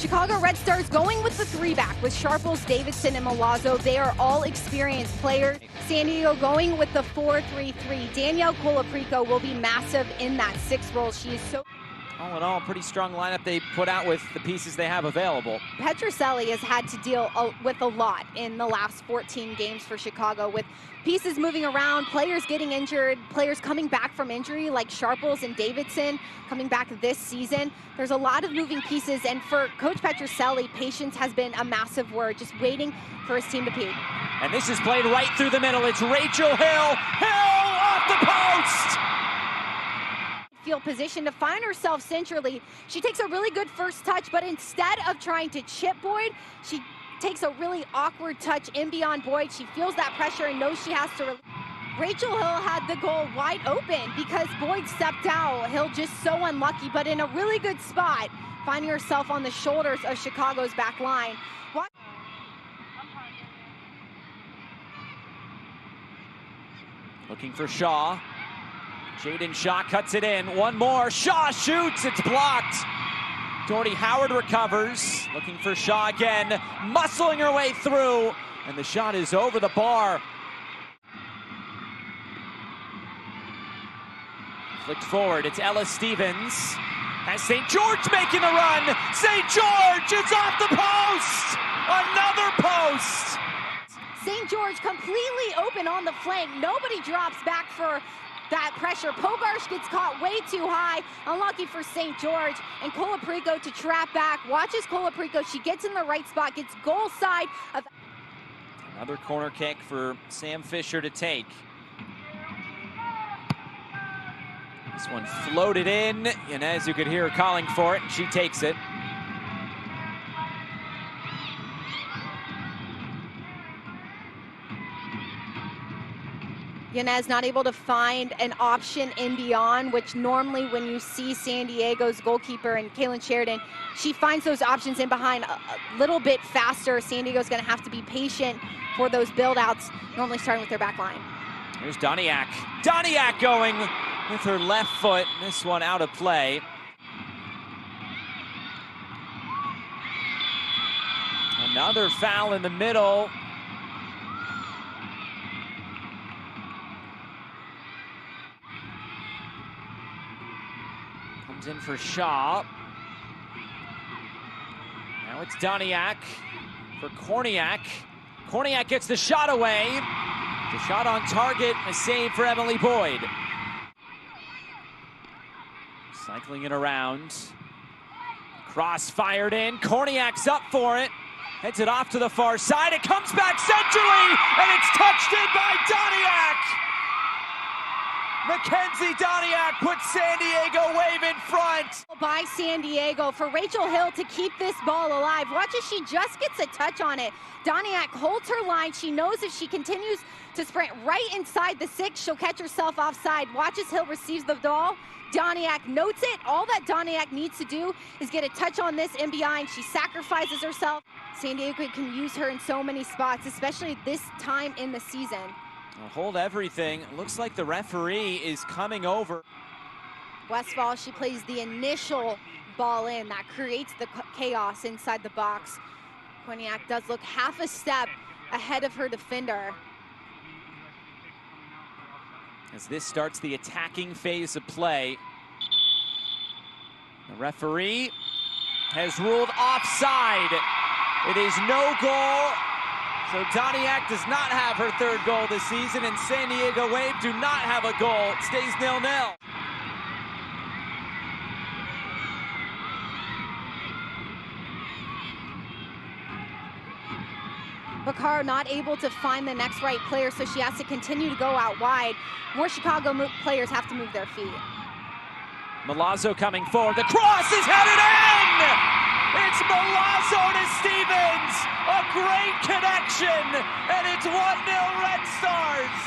Chicago Red Stars going with the three-back with Sharples, Davidson, and Milazzo. They are all experienced players. San Diego going with the 4-3-3. Danielle Colaprico will be massive in that sixth role. She is so... All in all, pretty strong lineup they put out with the pieces they have available. Petroselli has had to deal with a lot in the last 14 games for Chicago, with pieces moving around, players getting injured, players coming back from injury like Sharples and Davidson coming back this season. There's a lot of moving pieces, and for Coach Petroselli, patience has been a massive word, just waiting for his team to peak. And this is played right through the middle. It's Rachel Hill. Hill off the post! Field position to find herself centrally. She takes a really good first touch, but instead of trying to chip Boyd, she takes a really awkward touch in beyond Boyd. She feels that pressure and knows she has to. Rachel Hill had the goal wide open because Boyd stepped out. Hill just so unlucky, but in a really good spot, finding herself on the shoulders of Chicago's back line. Looking for Shaw. Jaden Shaw cuts it in. One more. Shaw shoots. It's blocked. Doherty Howard recovers. Looking for Shaw again. Muscling her way through. And the shot is over the bar. Flicked forward. It's Ella Stevens. Has St. George making the run. St. George, it's off the post. Another post. St. George completely open on the flank. Nobody drops back for that pressure. Pogarsh gets caught way too high. Unlucky for St. George. And Colaprico to trap back. Watches Colaprico. She gets in the right spot. Gets goal side of... Another corner kick for Sam Fisher to take. This one floated in. And as you could hear her calling for it, and she takes it. Yanez not able to find an option in beyond, which normally when you see San Diego's goalkeeper and Kaylin Sheridan, she finds those options in behind a little bit faster. San Diego's going to have to be patient for those build-outs, normally starting with their back line. Here's Doniak. Doniak going with her left foot. This one out of play. Another foul in the middle. Comes in for Shaw. Now it's Doniak for Korniak. Korniak gets the shot away. The shot on target, a save for Emily Boyd. Cycling it around. Cross fired in. Korniak's up for it. Heads it off to the far side. It comes back centrally, and it's touched in by Doniak. Mackenzie Doniak puts San Diego wave in front. By San Diego for Rachel Hill to keep this ball alive. Watch as she just gets a touch on it. Doniak holds her line. She knows if she continues to sprint right inside the six, she'll catch herself offside. Watch as Hill receives the ball. Doniak notes it. All that Doniak needs to do is get a touch on this in behind. She sacrifices herself. San Diego can use her in so many spots, especially this time in the season. Well, hold everything. Looks like the referee is coming over. Westfall, she plays the initial ball in. That creates the chaos inside the box. Korniak does look half a step ahead of her defender. As this starts the attacking phase of play, the referee has ruled offside. It is no goal. So Doniak does not have her third goal this season, and San Diego Wave do not have a goal. It stays 0-0. Bakar not able to find the next right player, so she has to continue to go out wide. More Chicago players have to move their feet. Milazzo coming forward. The cross is headed in! It's Milazzo to Stevens! A great connection, and it's 1-0 Red Stars!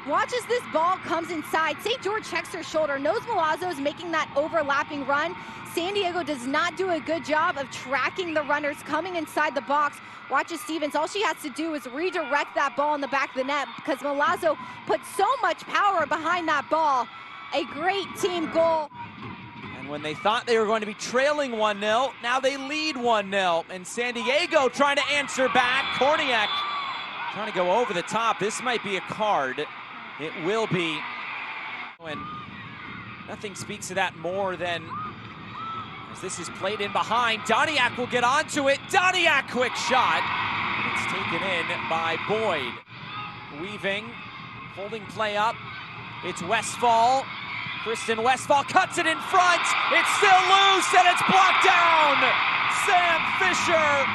Watch as this ball comes inside. St. George checks her shoulder, knows Milazzo is making that overlapping run. San Diego does not do a good job of tracking the runners coming inside the box. Watch as Stevens, all she has to do is redirect that ball in the back of the net because Milazzo put so much power behind that ball. A great team goal. And when they thought they were going to be trailing 1-0, now they lead 1-0. And San Diego trying to answer back. Korniak trying to go over the top. This might be a card. It will be. And nothing speaks to that more than as this is played in behind. Doniak will get onto it. Doniak, quick shot. And it's taken in by Boyd. Weaving, holding play up. It's Westfall. Kristen Westfall cuts it in front. It's still loose and it's blocked down. Sam Fisher.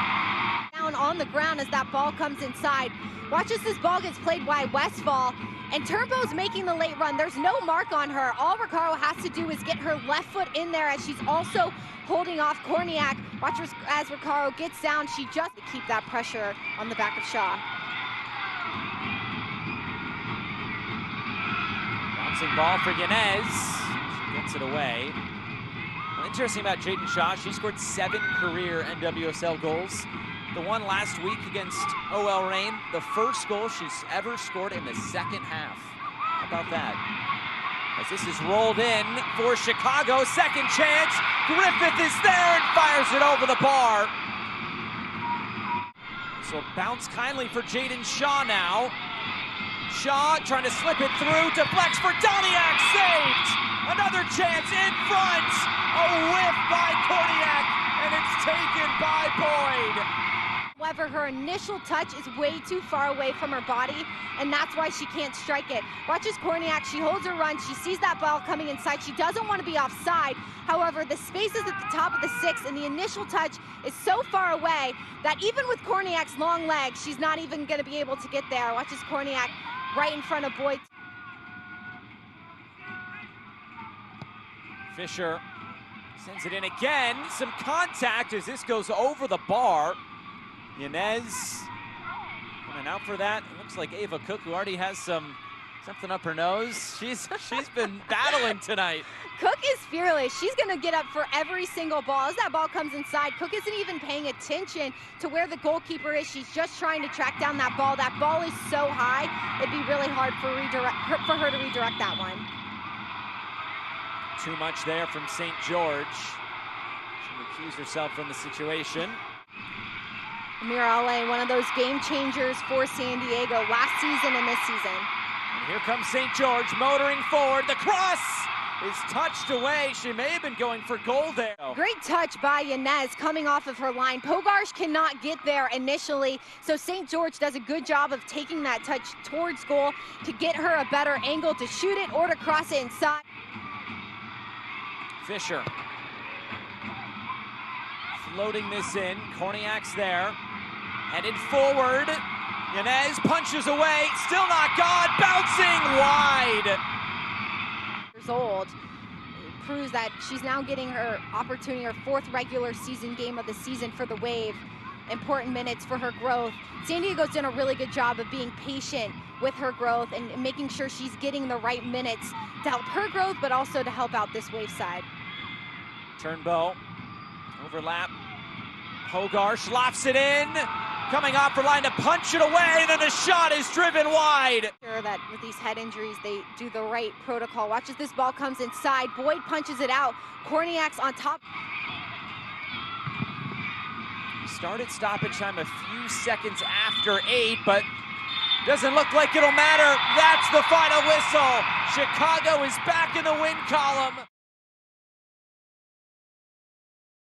Down on the ground as that ball comes inside. Watch as this ball gets played by Westfall. And Turnbow's making the late run. There's no mark on her. All Recaro has to do is get her left foot in there as she's also holding off Korniak. Watch as Recaro gets down. She just to keep that pressure on the back of Shaw. Bouncing ball for Yanez. She gets it away. Well, interesting about Jaden Shaw, she scored 7 career NWSL goals. The one last week against OL Reign, the first goal she's ever scored in the second half. How about that? As this is rolled in for Chicago, second chance. Griffith is there and fires it over the bar. So bounce kindly for Jaden Shaw now. Shaw trying to slip it through, deflects for Doniak, saved! Another chance in front! A whiff by Korniak, and it's taken by Boyd. However, her initial touch is way too far away from her body, and that's why she can't strike it. Watch as Korniak, she holds her run, she sees that ball coming inside, she doesn't want to be offside. However, the space is at the top of the 6, and the initial touch is so far away that even with Korniak's long legs, she's not even going to be able to get there. Watch as Korniak right in front of Boyd. Fisher sends it in again, some contact as this goes over the bar. Yanez coming out for that. It looks like Ava Cook, who already has something up her nose. She's been battling tonight. Cook is fearless. She's going to get up for every single ball. As that ball comes inside, Cook isn't even paying attention to where the goalkeeper is. She's just trying to track down that ball. That ball is so high, it'd be really hard for her to redirect that one. Too much there from St. George. She recused herself from the situation. Mirale, one of those game changers for San Diego last season and this season. And here comes St. George motoring forward. The cross is touched away. She may have been going for goal there. Great touch by Yanez coming off of her line. Pogarsh cannot get there initially, so St. George does a good job of taking that touch towards goal to get her a better angle to shoot it or to cross it inside. Fisher floating this in. Korniak's there. Headed forward. Yanez punches away. Still not gone. Bouncing wide. Years old. It proves that she's now getting her opportunity, her 4th regular season game of the season for the Wave. Important minutes for her growth. San Diego's done a really good job of being patient with her growth and making sure she's getting the right minutes to help her growth, but also to help out this Wave side. Turnbow. Overlap. Pogarsh lofts it in. Coming off her line to punch it away. Then the shot is driven wide. Sure that with these head injuries, they do the right protocol. Watch as this ball comes inside. Boyd punches it out. Korniak's on top. Started stoppage time a few seconds after 8, but doesn't look like it'll matter. That's the final whistle. Chicago is back in the win column.